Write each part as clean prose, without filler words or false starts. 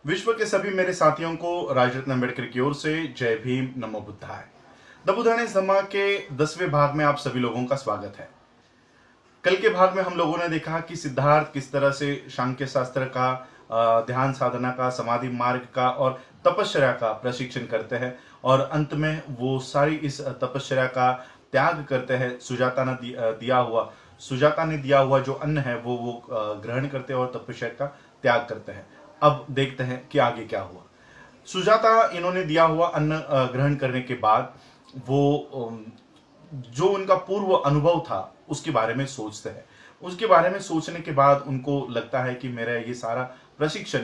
विश्व के सभी मेरे साथियों को राजरत्न अम्बेडकर की ओर से जय भीम, नमो बुद्धाय। द बुद्धाने धम्मा के 10वें भाग में आप सभी लोगों का स्वागत है। कल के भाग में हम लोगों ने देखा कि सिद्धार्थ किस तरह से सांख्य शास्त्र का, ध्यान साधना का, समाधि मार्ग का और तपश्चर्या का प्रशिक्षण करते हैं और अंत में वो सारी इस तपश्चर्या का त्याग करते हैं। सुजाता ने दिया हुआ जो अन्न है वो ग्रहण करते हैं और तपश्चर्या का त्याग करते हैं। अब देखते हैं कि आगे क्या हुआ। सुजाता इन्होंने दिया हुआ अन्न ग्रहण करने के बाद वो जो उनका पूर्व अनुभव था उसके बारे में सोचते हैं। उसके बारे में सोचने के बाद उनको लगता है कि मेरा ये सारा प्रशिक्षण,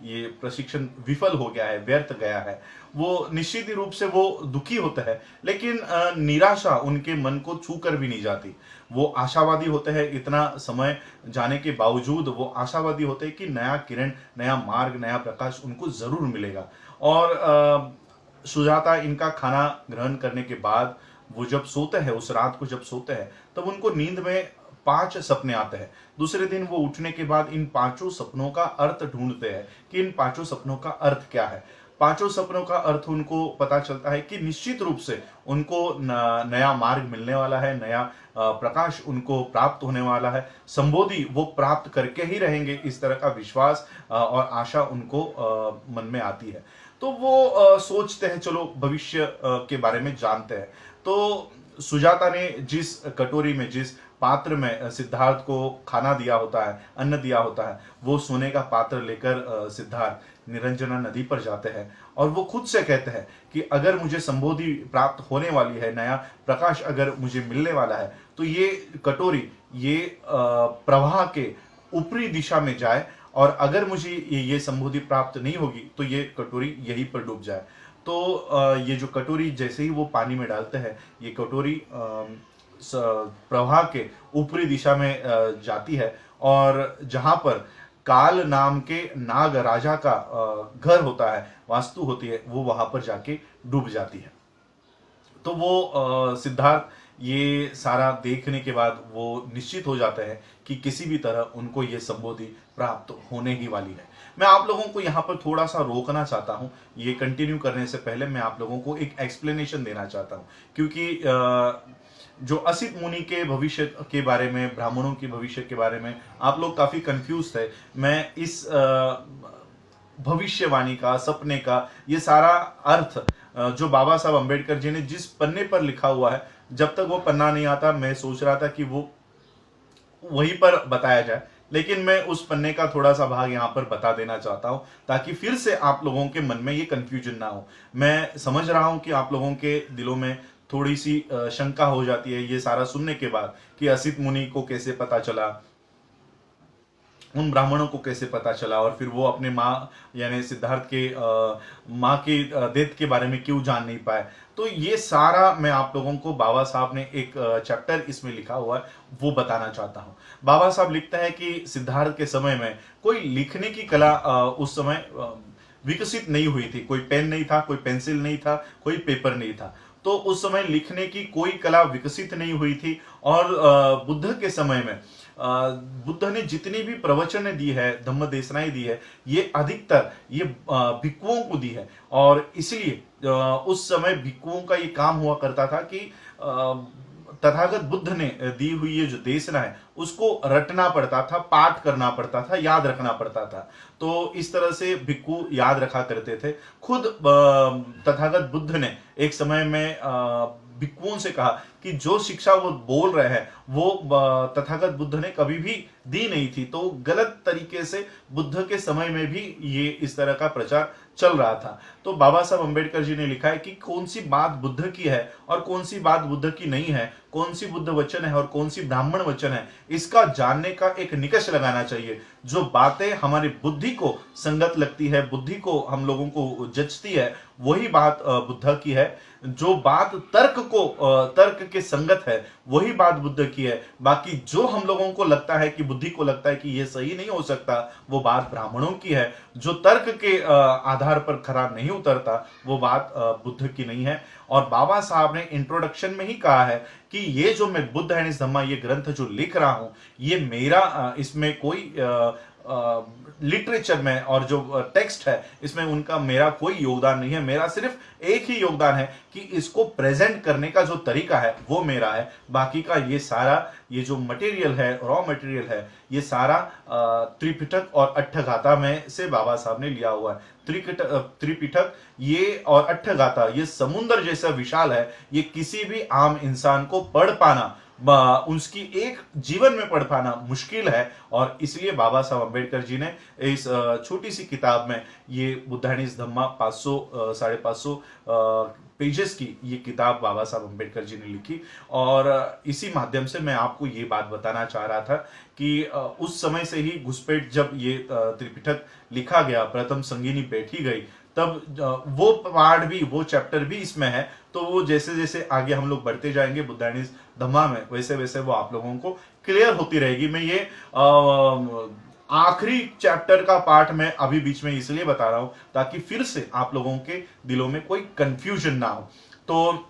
ये प्रशिक्षण विफल हो गया है, व्यर्थ गया है। वो निश्चित ही रूप से वो दुखी होते हैं, लेकिन निराशा उनके मन को छू कर भी नहीं जाती। वो आशावादी होते हैं। इतना समय जाने के बावजूद वो आशावादी होते हैं कि नया किरण, नया मार्ग, नया प्रकाश उनको जरूर मिलेगा। और सुजाता इनका खाना ग्रहण करने के बाद वो जब सोते हैं, उस रात को जब सोते हैं, तब उनको नींद में 5 सपने आते हैं। दूसरे दिन वो उठने के बाद इन 5 सपनों का अर्थ ढूंढते हैं कि इन 5 सपनों का अर्थ क्या है। 5 सपनों का अर्थ उनको पता चलता है कि निश्चित रूप से उनको नया मार्ग मिलने वाला है, नया प्रकाश उनको प्राप्त होने वाला है, संबोधि वो प्राप्त करके ही रहेंगे, इस तरह का विश्वास और आशा उनको मन में आती है। तो वो सोचते हैं, चलो भविष्य के बारे में जानते हैं। तो सुजाता ने जिस कटोरी में, जिस पात्र में सिद्धार्थ को खाना दिया होता है, अन्न दिया होता है, वो सोने का पात्र लेकर सिद्धार्थ निरंजना नदी पर जाते हैं और वो खुद से कहते हैं कि अगर मुझे संबोधि प्राप्त होने वाली है, नया प्रकाश अगर मुझे मिलने वाला है, तो ये कटोरी ये प्रवाह के ऊपरी दिशा में जाए, और अगर मुझे ये संबोधि प्राप्त नहीं होगी तो ये कटोरी यहीं पर डूब जाए। तो ये जो कटोरी जैसे ही वो पानी में डालते हैं, ये कटोरी प्रवाह के ऊपरी दिशा में जाती है और जहां पर काल नाम के नाग राजा का घर होता है, वास्तु होती है, वो वहां पर जाके डूब जाती है। तो वो सिद्धार्थ ये सारा देखने के बाद वो निश्चित हो जाता है कि किसी भी तरह उनको ये संबोधि प्राप्त होने ही वाली है। मैं आप लोगों को यहाँ पर थोड़ा सा रोकना चाहता हूँ। ये कंटिन्यू करने से पहले मैं आप लोगों को एक एक्सप्लेनेशन देना चाहता हूँ, क्योंकि जो असित मुनि के भविष्य के बारे में, ब्राह्मणों के भविष्य के बारे में आप लोग काफी कंफ्यूज थे। मैं इस भविष्यवाणी का, सपने का, ये सारा अर्थ जो बाबा साहब अम्बेडकर जी ने जिस पन्ने पर लिखा हुआ है, जब तक वो पन्ना नहीं आता मैं सोच रहा था कि वो वहीं पर बताया जाए, लेकिन मैं उस पन्ने का थोड़ा सा भाग यहाँ पर बता देना चाहता हूँ ताकि फिर से आप लोगों के मन में ये कंफ्यूजन ना हो। मैं समझ रहा हूँ कि आप लोगों के दिलों में थोड़ी सी शंका हो जाती है ये सारा सुनने के बाद कि असित मुनि को कैसे पता चला, उन ब्राह्मणों को कैसे पता चला, और फिर वो अपने माँ यानी सिद्धार्थ के माँ की डेथ के बारे में क्यों जान नहीं पाए। तो ये सारा मैं आप लोगों को, बाबा साहब ने एक चैप्टर इसमें लिखा हुआ है, वो बताना चाहता हूँ। बाबा साहब लिखते हैं कि सिद्धार्थ के समय में कोई लिखने की कला उस समय विकसित नहीं हुई थी। कोई पेन नहीं था, कोई पेंसिल नहीं था, कोई पेपर नहीं था। तो उस समय लिखने की कोई कला विकसित नहीं हुई थी। और बुद्ध के समय में बुद्ध ने जितनी भी प्रवचन दी है, धम्म देशनाएं दी है, ये अधिकतर ये भिक्षुओं को दी है। और इसलिए उस समय भिक्षुओं का ये काम हुआ करता था कि तथागत बुद्ध ने दी हुई ये जो देशना है उसको रटना पड़ता था, पाठ करना पड़ता था, याद रखना पड़ता था। तो इस तरह से भिक्षु याद रखा करते थे। खुद तथागत बुद्ध ने एक समय में भिक्षुओं से कहा कि जो शिक्षा वो बोल रहे हैं वो तथागत बुद्ध ने कभी भी दी नहीं थी। तो गलत तरीके से बुद्ध के समय में भी ये इस तरह का प्रचार चल रहा था। तो बाबा साहब अम्बेडकर जी ने लिखा है कि कौन सी बात बुद्ध की है और कौन सी बात बुद्ध की नहीं है, कौन सी बुद्ध वचन है और कौन सी ब्राह्मण वचन है, इसका जानने का एक निकष लगाना चाहिए। जो बातें हमारी बुद्धि को संगत लगती है, बुद्धि को हम लोगों को जचती है, वही बात बुद्ध की है। जो बात तर्क के संगत है वही बात बुद्ध की है। बाकी जो हम लोगों को लगता है कि बुद्धि को लगता है कि ये सही नहीं हो सकता, वो बात ब्राह्मणों की है। जो तर्क के आधार पर खरा नहीं उतरता वो बात बुद्ध की नहीं है। और बाबा साहब ने इंट्रोडक्शन में ही कहा है कि ये जो मैं बुद्ध एंड हिज धम्मा ये ग्रंथ जो लिख रहा हूं, ये मेरा इसमें कोई लिटरेचर में और जो टेक्स्ट है इसमें उनका मेरा कोई योगदान नहीं है। मेरा सिर्फ एक ही योगदान है कि इसको प्रेजेंट करने का जो तरीका है वो मेरा है। बाकी का ये सारा ये जो मटेरियल है, रॉ मटेरियल है, ये सारा त्रिपिटक और अट्ठगाथा में से बाबा साहब ने लिया हुआ है। त्रिपिटक ये और अट्ठगाथा ये समुद्र जैसा विशाल है। ये किसी भी आम इंसान को पढ़ पाना, उसकी एक जीवन में पढ़ पाना मुश्किल है। और इसलिए बाबा साहब अम्बेडकर जी ने इस छोटी सी किताब में ये बुद्धाइनिस धम्मा 500 550 पेजेस की ये किताब बाबा साहब अम्बेडकर जी ने लिखी। और इसी माध्यम से मैं आपको ये बात बताना चाह रहा था कि उस समय से ही घुसपैठ जब ये त्रिपिटक लिखा गया, प्रथम संगीनी बैठी गई, तब वो पार्ट भी, वो चैप्टर भी इसमें है। तो वो जैसे जैसे आगे हम लोग बढ़ते जाएंगे बुद्धाइनिस धम्मा में, वैसे वैसे वो आप लोगों को क्लियर होती रहेगी। मैं ये आखिरी चैप्टर का पार्ट मैं अभी बीच में इसलिए बता रहा हूं ताकि फिर से आप लोगों के दिलों में कोई कंफ्यूजन ना हो। तो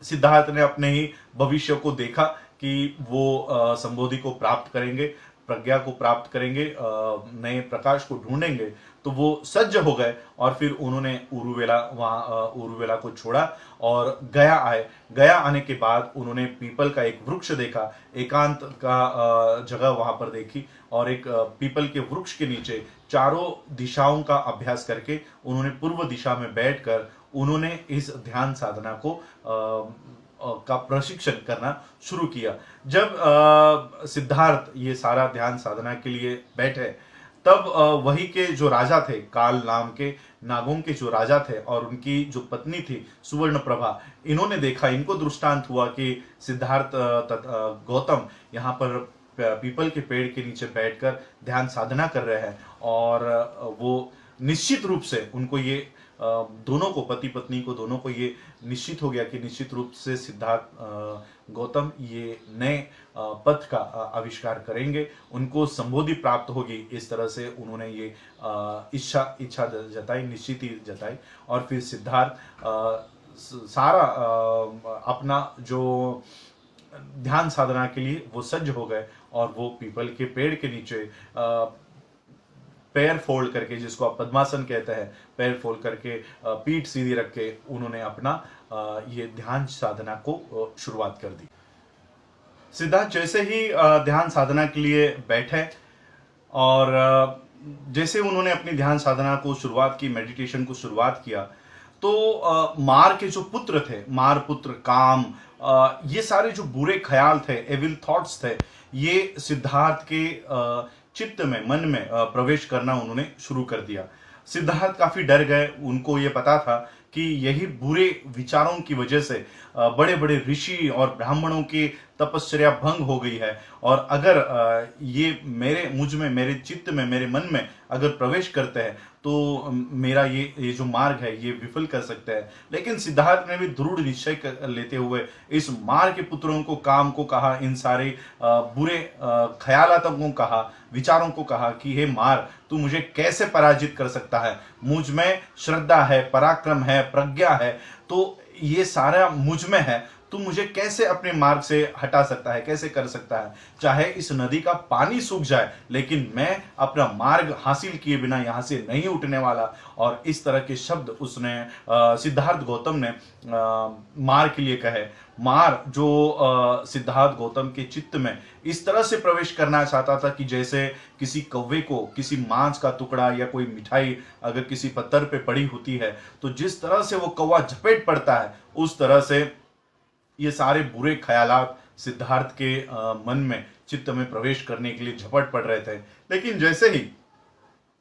सिद्धार्थ ने अपने ही भविष्य को देखा कि वो संबोधि को प्राप्त करेंगे, प्रज्ञा को प्राप्त करेंगे, नए प्रकाश को ढूंढेंगे। तो वो सज्ज हो गए और फिर उन्होंने उरुवेला को छोड़ा और गया आए। गया आने के बाद उन्होंने पीपल का एक वृक्ष देखा, एकांत का जगह वहां पर देखी, और एक पीपल के वृक्ष के नीचे चारों दिशाओं का अभ्यास करके उन्होंने पूर्व दिशा में बैठकर उन्होंने इस ध्यान साधना को का प्रशिक्षण करना शुरू किया। जब सिद्धार्थ ये सारा ध्यान साधना के लिए बैठे, तब वही के जो राजा थे, काल नाम के नागों के जो राजा थे और उनकी जो पत्नी थी सुवर्ण प्रभा, इन्होंने देखा, इनको दृष्टांत हुआ कि सिद्धार्थ गौतम यहाँ पर पीपल के पेड़ के नीचे बैठकर ध्यान साधना कर रहे हैं। और वो निश्चित रूप से उनको ये दोनों को, पति पत्नी को दोनों को ये निश्चित हो गया कि निश्चित रूप से सिद्धार्थ गौतम ये नए पथ का आविष्कार करेंगे, उनको संबोधि प्राप्त होगी। इस तरह से उन्होंने ये इच्छा जताई, निश्चित ही जताई। और फिर सिद्धार्थ सारा अपना जो ध्यान साधना के लिए वो सज्ज हो गए और वो पीपल के पेड़ के नीचे पैर फोल्ड करके, जिसको आप पद्मासन कहते हैं, पैर फोल्ड करके पीठ सीधी रख के उन्होंने अपना ये ध्यान साधना को शुरुआत कर दी। सिद्धार्थ जैसे ही ध्यान साधना के लिए बैठे और जैसे उन्होंने अपनी ध्यान साधना को शुरुआत की, मेडिटेशन को शुरुआत किया, तो मार के जो पुत्र थे, मार पुत्र काम, ये सारे जो बुरे ख्याल थे, एविल थॉट्स थे, ये सिद्धार्थ के चित्त में, मन में प्रवेश करना उन्होंने शुरू कर दिया। सिद्धार्थ काफी डर गए। उनको ये पता था कि यही बुरे विचारों की वजह से बड़े बड़े ऋषि और ब्राह्मणों की तपश्चर्या भंग हो गई है। और अगर ये मुझ में, मेरे चित्त में, मेरे मन में अगर प्रवेश करते हैं तो मेरा ये जो मार्ग है ये विफल कर सकते हैं। लेकिन सिद्धार्थ ने भी दृढ़ निश्चय लेते हुए इस मार के पुत्रों को, काम को कहा, इन सारे बुरे ख्यालातों को कहा, विचारों को कहा कि हे मार, तू मुझे कैसे पराजित कर सकता है? मुझ में श्रद्धा है, पराक्रम है, प्रज्ञा है, तो ये सारा मुझ में है, तू मुझे कैसे अपने मार्ग से हटा सकता है, कैसे कर सकता है? चाहे इस नदी का पानी सूख जाए, लेकिन मैं अपना मार्ग हासिल किए बिना यहां से नहीं उठने वाला। और इस तरह के शब्द उसने सिद्धार्थ गौतम ने मार के लिए कहे। मार जो सिद्धार्थ गौतम के चित्त में इस तरह से प्रवेश करना चाहता था कि जैसे किसी कौवे को किसी मांस का टुकड़ा या कोई मिठाई अगर किसी पत्थर पे पड़ी होती है तो जिस तरह से वो कौवा झपेट पड़ता है, उस तरह से ये सारे बुरे ख्यालात सिद्धार्थ के मन में, चित्त में प्रवेश करने के लिए झपट पड़ रहे थे। लेकिन जैसे ही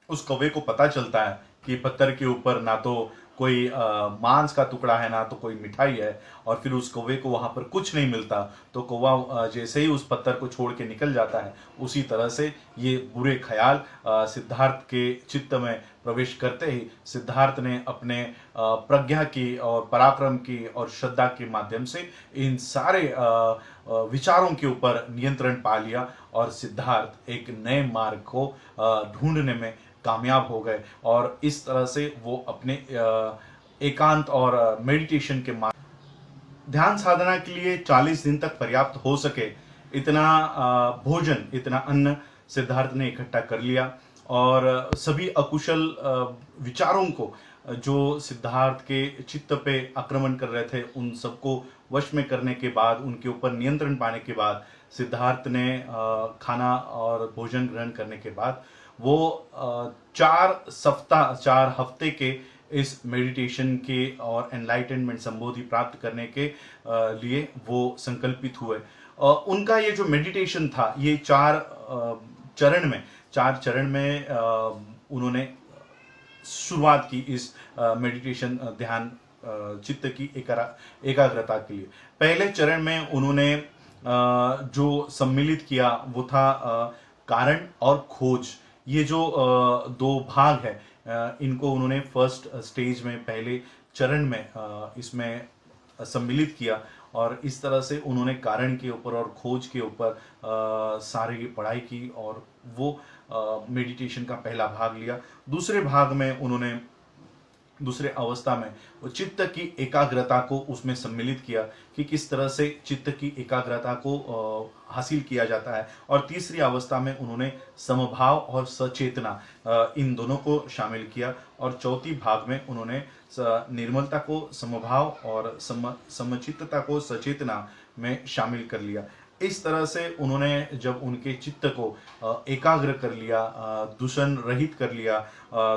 उस कौवे को पता चलता है कि पत्थर के ऊपर ना तो कोई मांस का टुकड़ा है, ना तो कोई मिठाई है, और फिर उस कौवे को वहां पर कुछ नहीं मिलता, तो कौवा जैसे ही उस पत्थर को छोड़ के निकल जाता है, उसी तरह से ये बुरे ख्याल सिद्धार्थ के चित्त में प्रवेश करते ही सिद्धार्थ ने अपने प्रज्ञा की और पराक्रम की और श्रद्धा के माध्यम से इन सारे विचारों के ऊपर नियंत्रण पा लिया और सिद्धार्थ एक नए मार्ग को ढूंढने में कामयाब हो गए। और इस तरह से वो अपने एकांत और मेडिटेशन के मार्ग, ध्यान साधना के लिए 40 दिन तक पर्याप्त हो सके इतना भोजन, इतना अन्न सिद्धार्थ ने इकट्ठा कर लिया और सभी अकुशल विचारों को जो सिद्धार्थ के चित्त पे आक्रमण कर रहे थे उन सबको वश में करने के बाद, उनके ऊपर नियंत्रण पाने के बाद, सिद्धार्थ ने खाना और भोजन ग्रहण करने के बाद वो 4 हफ्ते के इस मेडिटेशन के और एनलाइटनमेंट संबोधि प्राप्त करने के लिए वो संकल्पित हुए। उनका ये जो मेडिटेशन था ये 4 चरण में उन्होंने शुरुआत की इस मेडिटेशन ध्यान चित्त की एकाग्रता के लिए। पहले चरण में उन्होंने जो सम्मिलित किया वो था कारण और खोज। ये जो 2 भाग है इनको उन्होंने फर्स्ट स्टेज में, पहले चरण में इसमें सम्मिलित किया और इस तरह से उन्होंने कारण के ऊपर और खोज के ऊपर सारी पढ़ाई की और वो मेडिटेशन का पहला भाग लिया। दूसरे भाग में उन्होंने दूसरे अवस्था में वो चित्त की एकाग्रता को उसमें सम्मिलित किया कि किस तरह से चित्त की एकाग्रता को हासिल किया जाता है। और तीसरी अवस्था में उन्होंने समभाव और सचेतना इन दोनों को शामिल किया और चौथी भाग में उन्होंने निर्मलता को समभाव और समचित्तता को सचेतना में शामिल कर लिया। इस तरह से उन्होंने जब उनके चित्त को एकाग्र कर लिया, दूषण रहित कर लिया,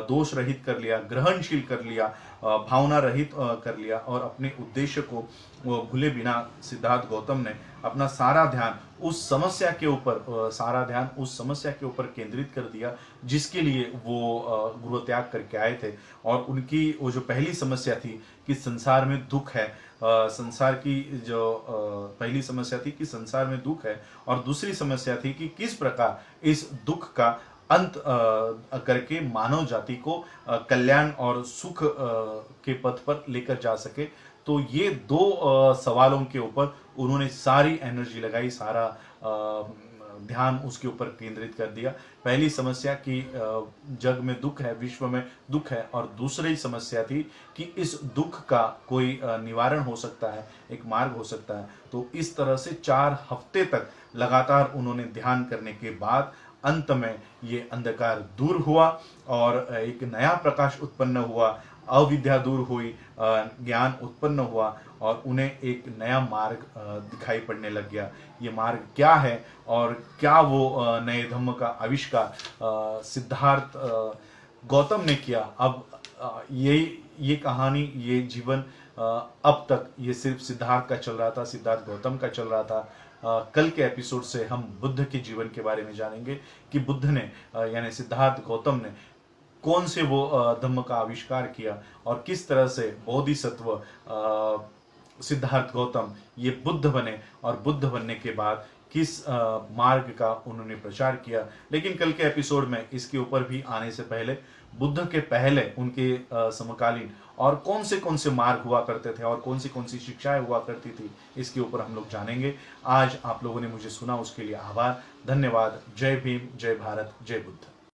दोष रहित कर लिया, ग्रहणशील कर लिया, भावना रहित कर लिया और अपने उद्देश्य को भूले बिना सिद्धार्थ गौतम ने अपना सारा ध्यान उस समस्या के ऊपर केंद्रित कर दिया जिसके लिए वो गृह त्याग करके आए थे। और उनकी वो जो पहली समस्या थी कि संसार में दुख है, संसार की जो पहली समस्या थी कि संसार में दुख है और दूसरी समस्या थी कि किस प्रकार इस दुख का अंत करके मानव जाति को कल्याण और सुख के पथ पर लेकर जा सके। तो ये 2 सवालों के ऊपर उन्होंने सारी एनर्जी लगाई, सारा ध्यान उसके ऊपर केंद्रित कर दिया। पहली समस्या कि जग में दुख है, विश्व में दुख है, और दूसरी समस्या थी कि इस दुख का कोई निवारण हो सकता है, एक मार्ग हो सकता है। तो इस तरह से 4 हफ्ते तक लगातार उन्होंने ध्यान करने के बाद अंत में ये अंधकार दूर हुआ और एक नया प्रकाश उत्पन्न हुआ, अविद्या दूर हुई, ज्ञान उत्पन्न हुआ और उन्हें एक नया मार्ग दिखाई पड़ने लग गया। ये मार्ग क्या है और क्या वो नए धम्म का आविष्कार सिद्धार्थ गौतम ने किया। अब ये कहानी, ये जीवन अब तक ये सिर्फ सिद्धार्थ का चल रहा था, सिद्धार्थ गौतम का चल रहा था। कल के एपिसोड से हम बुद्ध के जीवन के बारे में जानेंगे कि बुद्ध ने यानी सिद्धार्थ गौतम ने कौन से वो धम्म का आविष्कार किया और किस तरह से बोधिसत्व सिद्धार्थ गौतम ये बुद्ध बने और बुद्ध बनने के बाद किस मार्ग का उन्होंने प्रचार किया। लेकिन कल के एपिसोड में इसके ऊपर भी आने से पहले बुद्ध के पहले उनके समकालीन और कौन से मार्ग हुआ करते थे और कौन सी शिक्षाएं हुआ करती थी, इसके ऊपर हम लोग जानेंगे। आज आप लोगों ने मुझे सुना, उसके लिए आभार, धन्यवाद। जय भीम, जय भारत, जय बुद्ध।